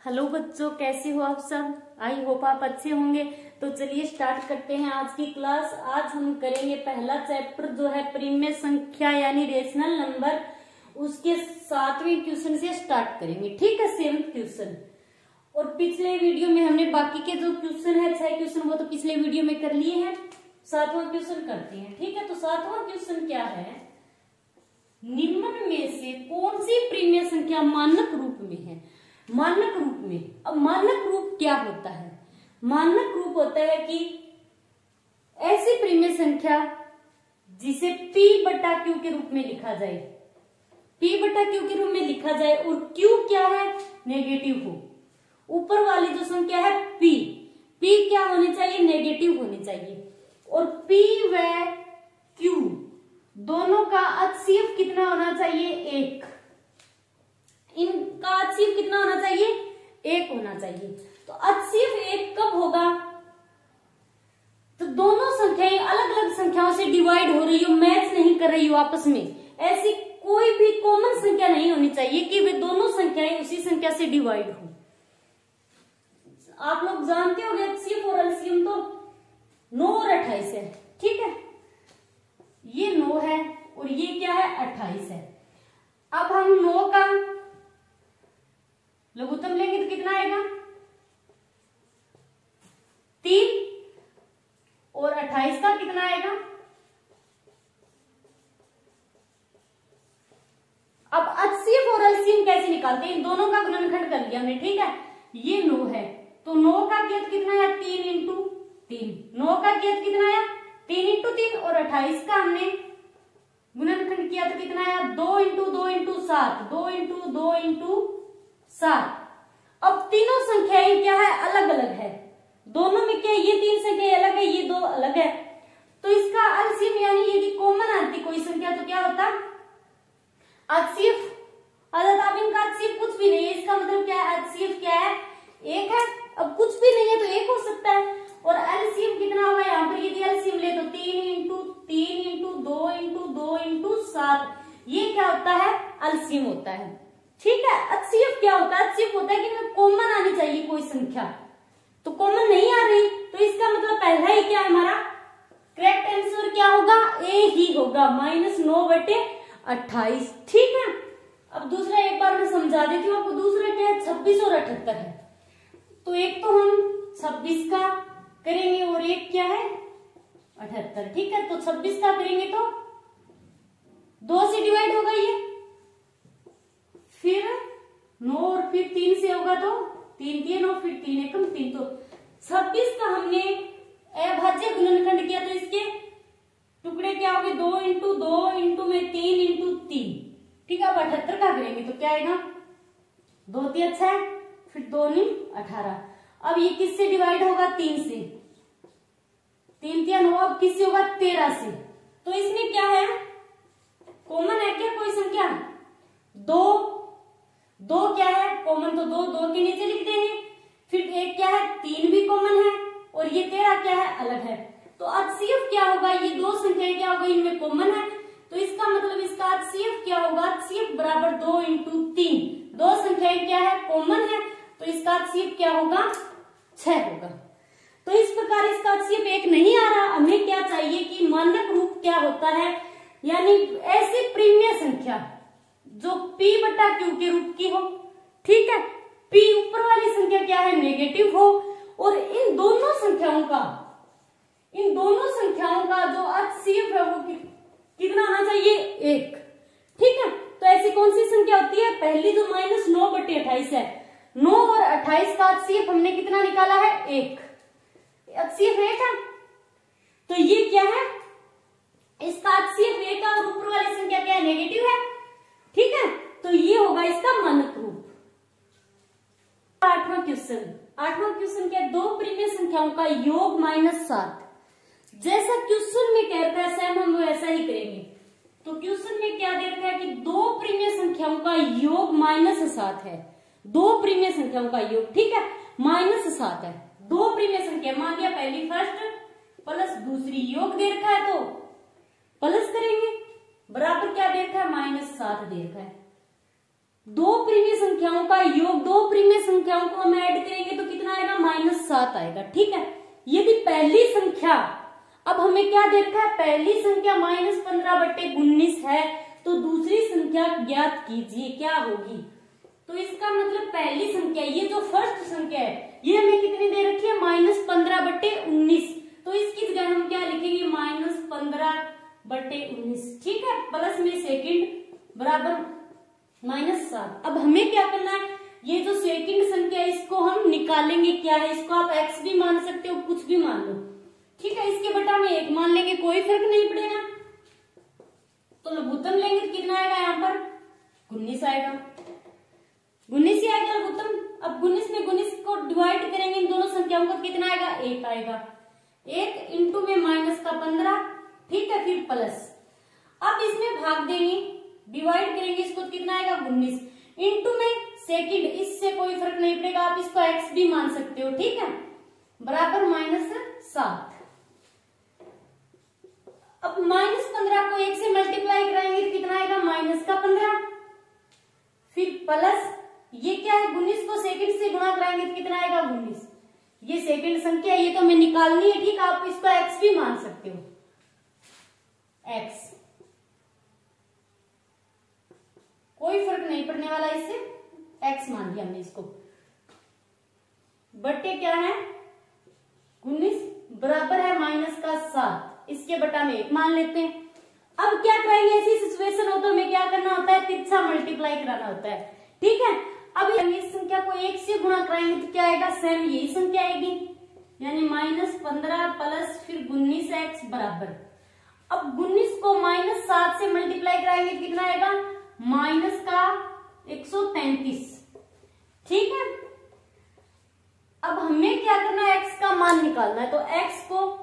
Hello बच्चों, कैसे हो आप सब। आई होप आप अच्छे होंगे। तो चलिए स्टार्ट करते हैं आज की क्लास। आज हम करेंगे पहला चैप्टर जो है परिमेय संख्या यानी रेशनल नंबर। उसके 7वें क्वेश्चन से स्टार्ट करेंगे, ठीक है, 7th क्वेश्चन। और पिछले वीडियो में हमने बाकी के जो क्वेश्चन है 6 क्वेश्चन वो तो पिछले वीडियो में कर लिए हैं। 7वां क्वेश्चन करते हैं, ठीक है। तो 7वां क्वेश्चन क्या है, निम्न में से कौन सी परिमेय संख्या मानक रूप में है। मानक रूप में, अब मानक रूप क्या होता है। मानक रूप होता है कि ऐसी परिमेय संख्या जिसे P बटा Q के रूप में लिखा जाए, P बटा Q के रूप में लिखा जाए और Q क्या है, नेगेटिव हो। ऊपर वाली जो संख्या है P क्या होनी चाहिए, नेगेटिव होनी चाहिए। और P व Q दोनों का HCF कितना होना चाहिए, 1। इनका HCF कितना होना चाहिए, 1 होना चाहिए। तो HCF 1 कब होगा, तो दोनों संख्याएं अलग अलग संख्याओं से डिवाइड हो रही हो, मैच नहीं कर रही हो आपस में। ऐसी कोई भी कॉमन संख्या नहीं होनी चाहिए कि वे दोनों संख्याएं उसी संख्या से डिवाइड हो। आप लोग जानते होंगे HCF और LCM तो 9 और 28 है, ठीक है। ये 9 है और ये क्या है, 28 है। अब हम 9 का लघुत्तम लेंगे तो कितना आएगा, 3। और 28 का कितना आएगा। अब HCF और LCM कैसे निकालते हैं, इन दोनों का गुणनखंड कर लिया हमने, ठीक है। ये 9 है तो 9 का गेट कितना है, 3 इंटू 3। 9 का गेट कितना है, 3 इंटू 3। और 28 का हमने गुणनखंड किया तो कितना आया, 2 इंटू 2 इंटू 7। 2 into 2 into 7। अब तीनों संख्याएं क्या है, अलग अलग है। दोनों में क्या, ये 3 संख्याएं अलग है, ये 2 अलग है। तो इसका एलसीएम यानी यदि कॉमन आती कोई संख्या तो क्या होता, HCF। अब इनका HCF कुछ भी नहीं है, इसका मतलब क्या है, HCF क्या है, 1 है। अब कुछ भी नहीं है तो 1 हो सकता है। और LCM कितना होगा, यहाँ पर यदि LCM ले तो 3 इंटू 3 इंटू 2 इंटू 2 इंटू 7। ये क्या होता है, LCM होता है, ठीक है। HCF क्या होता है, HCF होता है कि हमें कॉमन आनी चाहिए कोई संख्या, तो कॉमन नहीं आ रही तो इसका मतलब पहला ही क्या है हमारा करेक्ट आंसर क्या होगा, A ही होगा, -9/28, ठीक है। अब दूसरा एक बार मैं समझा देती हूँ आपको। दूसरा क्या है, 26 और 78 है। तो एक तो हम 26 का करेंगे और एक क्या है, 78, ठीक है। तो 26 का करेंगे तो 2 से डिवाइड होगा ये, फिर 9 और फिर 3 से होगा तो 3 3 और फिर 3 एकम 3। तो 26 का हमने अभाज्य गुणनखंड किया तो इसके टुकड़े क्या हो गए, 2 इंटू 2 इंटू में 3 इंटू 3, ठीक है। अब 78 का करेंगे तो क्या आएगा, 2 3 6, फिर 2 9 18। अब ये किससे डिवाइड होगा, 3 से। 3 3 9, अब किससे होगा, 13 से। तो इसमें क्या है, कॉमन है क्या कोई संख्या, 2 क्या है कॉमन, तो 2 के नीचे लिख देंगे। फिर एक क्या है, 3 भी कॉमन है और ये 13 क्या है, अलग है। तो HCF क्या होगा, ये 2 संख्याएं क्या होगा, इनमें कॉमन है। तो इसका मतलब इसका HCF क्या होगा, HCF बराबर 2 इंटू 3। 2 संख्याएं क्या है, कॉमन है, तो इसका HCF क्या होगा, 6 होगा। तो इस प्रकार इसका HCF 1 नहीं आ रहा। हमें क्या चाहिए कि मानक रूप क्या होता है, यानी ऐसी परिमेय संख्या जो P बटा Q के रूप की हो, ठीक है। P ऊपर वाली संख्या क्या है, नेगेटिव हो। और इन दोनों संख्याओं का जो HCF है वो कितना होना चाहिए, 1, ठीक है। तो ऐसी कौन सी संख्या होती है, पहली जो -9/28 है। 9 और 28 का HCF हमने कितना निकाला है, 1। HCF 1 है तो ये क्या है, इसका HCF 1 है और ऊपर वाली संख्या क्या है, नेगेटिव है, ठीक है। तो ये होगा इसका मानक रूप। 8वां क्वेश्चन क्या है, 2 परिमेय संख्याओं का योग -7। जैसा क्वेश्चन में कह रखा है सेम हम वैसा ही करेंगे। तो क्वेश्चन में क्या दे रखा है कि 2 परिमेय संख्याओं का योग -7 है। 2 परिमेय संख्याओं का योग, ठीक है, -7 है। 2 परिमेय संख्या, मान लिया पहली फर्स्ट प्लस दूसरी, योग दे रखा है तो प्लस करेंगे, बराबर क्या दे रखा है, -7 दे रखा है। दो प्रीमिय संख्याओं का योग, दो प्रीमिय संख्याओं को -7 आएगा। ठीक है, यदि पहली संख्या, अब हमें क्या देखा है, पहली संख्या -15/19 है, तो दूसरी संख्या ज्ञात कीजिए क्या होगी। तो इसका मतलब पहली संख्या, ये जो फर्स्ट संख्या है, ये हमें कितनी दे रखी है, -15/19। तो इसकी जगह हम क्या लिखेंगे, -15/19। ठीक है, प्लस में सेकंड बराबर -7। अब हमें क्या करना है, ये जो सेकंड संख्या है इसको हम निकालेंगे, क्या है, इसको आप x भी मान सकते हो, कुछ भी मान लो। ठीक है, इसके बटा में 1 मान लेंगे, कोई फर्क नहीं पड़ेगा। तो लघुत्तम लेंगे तो कितना आएगा, यहाँ पर 19 आएगा, 19 ही आएगा लघुत्तम। अब 19 में 19 को डिवाइड करेंगे इन दोनों संख्याओं को, कितना आएगा, 1 आएगा। 1 इंटू में -15, ठीक है, फिर प्लस। अब इसमें भाग देंगे, डिवाइड करेंगे इसको, तो कितना आएगा, 19 इंटू में सेकंड, इससे कोई फर्क नहीं पड़ेगा, आप इसको x भी मान सकते हो। ठीक है, बराबर -7। अब -15 को 1 से मल्टीप्लाई कराएंगे तो कितना आएगा, -15, फिर प्लस, ये क्या है, 19 को सेकंड से गुणा कराएंगे तो कितना आएगा, 19। ये सेकंड संख्या, ये तो हमें निकालनी है। ठीक है, आप इसको x भी मान सकते हो, x, कोई फर्क नहीं पड़ने वाला, इससे x मान लिया हमने इसको। बट्टे क्या है, 19 बराबर है -7, इसके बटा में 1 मान लेते हैं। अब क्या करेंगे, ऐसी सिचुएशन हो तो हमें क्या करना होता है, तिरछा मल्टीप्लाई कराना होता है। ठीक है, अब इस संख्या को 1 से गुणा कराएंगे तो क्या आएगा, सेम यही संख्या आएगी, यानी -15 प्लस फिर 19x बराबर। अब 19 को -7 से मल्टीप्लाई कराएंगे तो कितना आएगा, -133। ठीक है, अब हमें क्या करना है, x का मान निकालना है, तो x को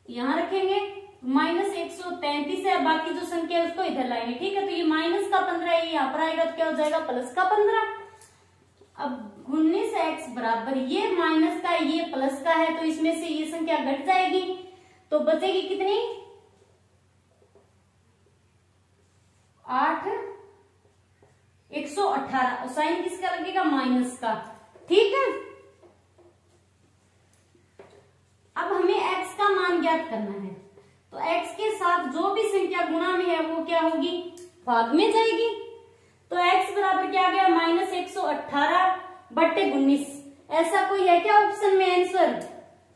यहां रखेंगे, -133 है, बाकी जो संख्या है उसको इधर लाएंगे। ठीक है, तो ये -15 है, यहाँ पर आएगा तो क्या हो जाएगा, +15। अब 19x बराबर, ये माइनस का ये प्लस का है, तो इसमें से ये संख्या घट जाएगी, तो बचेगी कितनी, 8, 118। साइन किसका लगेगा, माइनस का। ठीक है, अब हमें x का मान ज्ञात करना है, तो x के साथ जो भी संख्या गुणा में है वो क्या होगी, भाग में जाएगी। तो x बराबर क्या आ गया, -118/19। ऐसा कोई है क्या ऑप्शन में आंसर,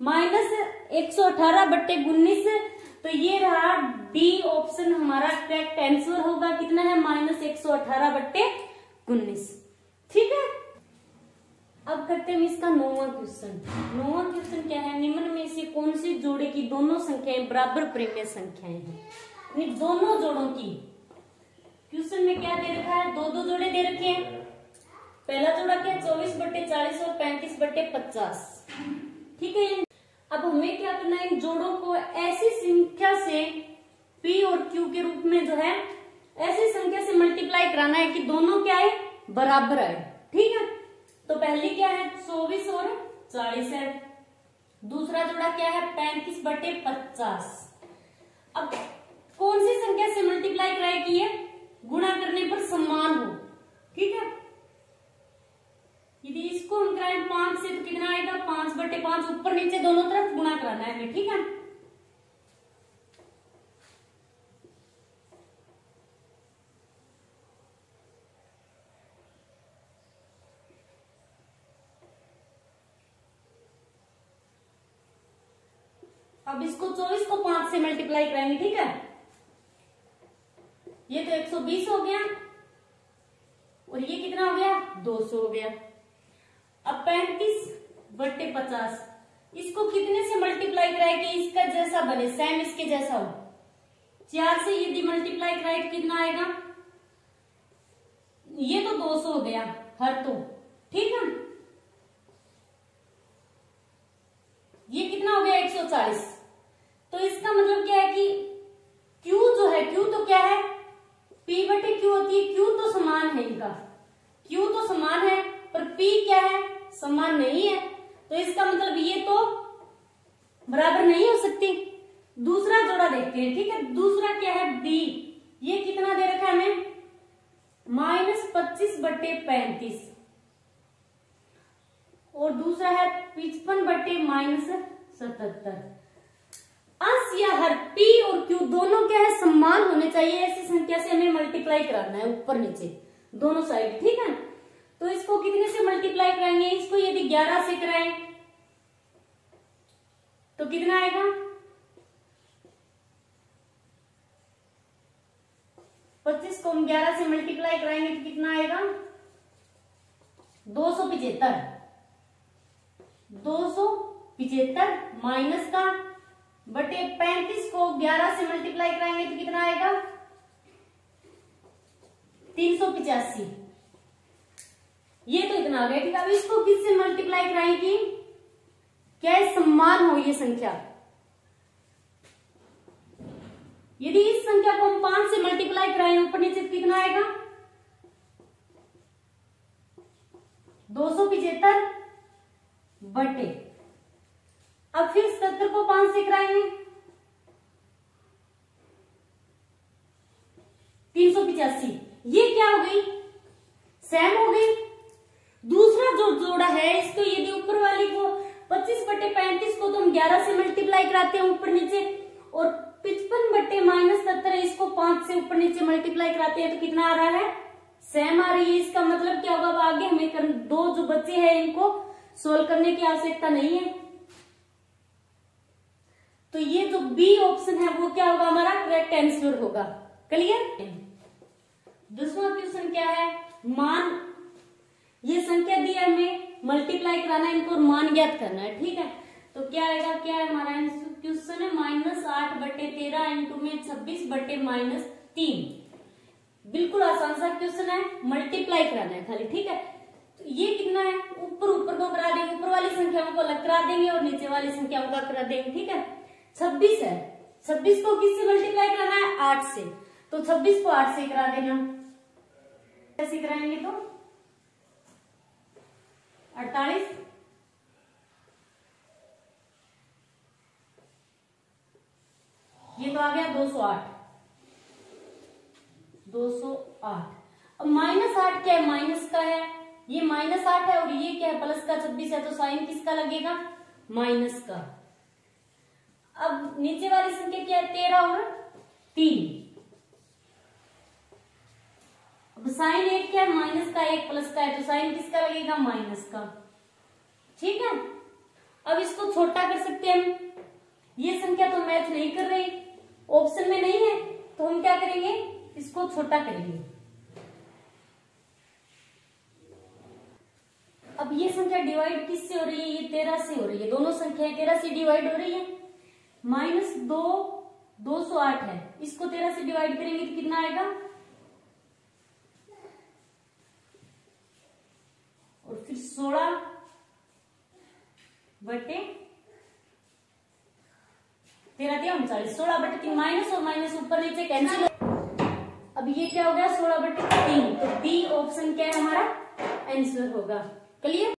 -118/19। तो ये रहा डी ऑप्शन हमारा करेक्ट आंसर होगा, कितना है, -118/19। ठीक है, अब करते हैं इसका 9वां क्वेश्चन। 9वां क्वेश्चन क्या है, निम्न में से कौन से जोड़े की दोनों संख्याएं बराबर प्रेम्य संख्याएं हैं। दोनों जोड़ों की, क्वेश्चन में क्या दे रखा है, 2 जोड़े दे रखे हैं। पहला जोड़ा क्या है, 24/40 और 35/50। ठीक है, अब हमें क्या करना है, इन जोड़ों को ऐसी संख्या से p और q के रूप में जो है ऐसी संख्या से मल्टीप्लाई कराना है कि दोनों क्या है, बराबर आए। ठीक है, तो पहली क्या है, 24 और 40 है। दूसरा जोड़ा क्या है, 35/50। अब कौन सी संख्या से मल्टीप्लाई कराए कि ये गुणा करने पर समान हो। ठीक है, यदि इसको हम कराएं 5 से तो कितना आएगा, 5/5, ऊपर नीचे दोनों तरफ गुणा कराना है हमें। ठीक है, अब इसको 24 को 5 से मल्टीप्लाई कराएंगे। ठीक है, ये तो 120 हो गया और ये कितना हो गया, 200 हो गया। अब 35/50 इसको कितने से मल्टीप्लाई कराए कि इसका जैसा बने, सेम इसके जैसा हो। 4 से यदि मल्टीप्लाई कराए तो कितना आएगा, ये तो 200 हो गया हर तो। ठीक है, ये कितना हो गया, 140। तो इसका मतलब क्या है कि Q जो है, Q तो क्या है, P/Q होती है। Q तो समान है, इनका Q तो समान है, पर P क्या है, समान नहीं है। तो इसका मतलब ये तो बराबर नहीं हो सकती। दूसरा जोड़ा देखते हैं। ठीक है, दूसरा क्या है, B। ये कितना दे रखा है हमें, -25/35 और दूसरा है 55/-77। अंश या हर P और Q दोनों क्या है, समान होने चाहिए। ऐसी संख्या से हमें मल्टीप्लाई कराना है ऊपर नीचे दोनों साइड, ठीक है। तो इसको कितने से मल्टीप्लाई कराएंगे, इसको यदि 11 से कराएं तो कितना आएगा, 25 को हम 11 से मल्टीप्लाई कराएंगे तो कितना आएगा, 275। 275 माइनस का बटे 35 को 11 से मल्टीप्लाई कराएंगे तो कितना आएगा, 385। ये तो इतना आ गया, ठीक है। अब इसको किससे मल्टीप्लाई कराएंगे, क्या है, समान हो ये संख्या। यदि इस संख्या को हम 5 से मल्टीप्लाई कराएं ऊपर नीचे तो कितना आएगा, 275 बटे, अब फिर 77 को 5 से कराएंगे 385। ये क्या हो गई, सेम हो गई। दूसरा जो जोड़ा है इसको यदि ऊपर वाली को 25/35 को तो हम 11 से मल्टीप्लाई कराते हैं ऊपर नीचे, और 55/-77 इसको 5 से ऊपर नीचे मल्टीप्लाई कराते हैं तो कितना आ रहा है, सेम आ रही है। इसका मतलब क्या होगा, अब आगे हमें दो जो बच्चे हैं इनको सोल्व करने की आवश्यकता नहीं है। तो ये जो बी ऑप्शन है वो क्या होगा, हमारा करेक्ट आंसर होगा। क्लियर। दूसरा क्वेश्चन क्या है, मान, ये संख्या दी है हमें, मल्टीप्लाई कराना है इनको और मान ज्ञात करना है, ठीक है। तो क्या आएगा, क्या है हमारा क्वेश्चन है, -8/13 इंटू में 26/-3। बिल्कुल आसान सा क्वेश्चन है, मल्टीप्लाई कराना है खाली, ठीक है। तो ये कितना है, ऊपर को करा देंगे, ऊपर वाली संख्याओं को अलग करा देंगे और नीचे वाली संख्याओं का करा देंगे, ठीक है। 26 है, 26 को किससे मल्टीप्लाई कराना है, 8 से, तो 26 को 8 से करा देना। कैसे कराएंगे तो 48, ये तो आ गया 208। 208। अब -8 क्या है, माइनस का है, ये -8 है और ये क्या है, प्लस का 26 है, तो साइन किसका लगेगा, माइनस का। अब नीचे वाली संख्या क्या है, 13 और 3। अब साइन एक क्या है, माइनस का, एक प्लस का है, तो साइन किसका लगेगा, माइनस का, ठीक है। अब इसको छोटा कर सकते हैं हम, ये संख्या तो मैच नहीं कर रही, ऑप्शन में नहीं है, तो हम क्या करेंगे, इसको छोटा करेंगे। अब ये संख्या डिवाइड किससे हो रही है, ये 13 से हो रही है, दोनों संख्याएं 13 से डिवाइड हो रही है। -2 208 है, इसको 13 से डिवाइड करेंगे तो कितना आएगा, और फिर 16 बटे 13 16/3, माइनस और माइनस ऊपर नीचे कैंसिल। अब ये क्या हो गया, 16/3। तो बी ऑप्शन क्या है हमारा आंसर होगा। क्लियर।